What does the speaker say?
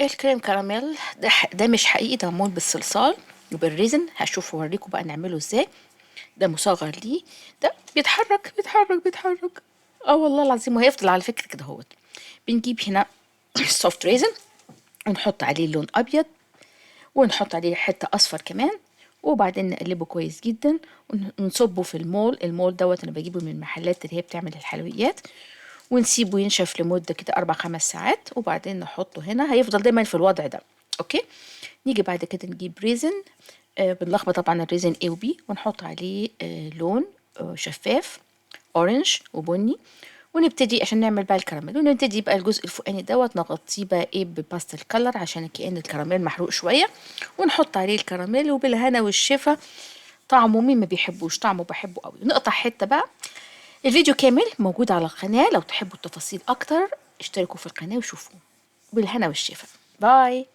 الكريم كراميل ده مش حقيقي، ده معمول بالصلصال وبالريزن. هشوف اوريكم بقى نعمله ازاي. ده مصغر ليه، ده بيتحرك بيتحرك بيتحرك. اه والله العظيم، وهيفضل على فكرة كده اهوت. بنجيب هنا سوفت ريزن ونحط عليه لون ابيض، ونحط عليه حتة اصفر كمان، وبعدين نقلبه كويس جدا ونصبه في المول دوت. انا بجيبه من المحلات اللي هي بتعمل الحلويات، ونسيبه ينشف لمدة كده 4 5 ساعات، وبعدين نحطه هنا. هيفضل دايما في الوضع ده. اوكي. نيجي بعد كده نجيب ريزن. بنلخبط طبعا الريزن A و B، ونحط عليه لون شفاف اورنج وبني، ونبتدي عشان نعمل بقى الكراميل. ونبتدي بقى الجزء الفوقاني دوت نغطيه بقى ايه بباستل كلر عشان كأن الكراميل محروق شويه، ونحط عليه الكراميل وبالهنا والشفا. طعمه مين ما بيحبوش؟ طعمه بحبه قوي. نقطع حته بقى. الفيديو كامل موجود على القناه، لو تحبوا التفاصيل اكتر اشتركوا في القناه وشوفوه. بالهنا والشفا. باي.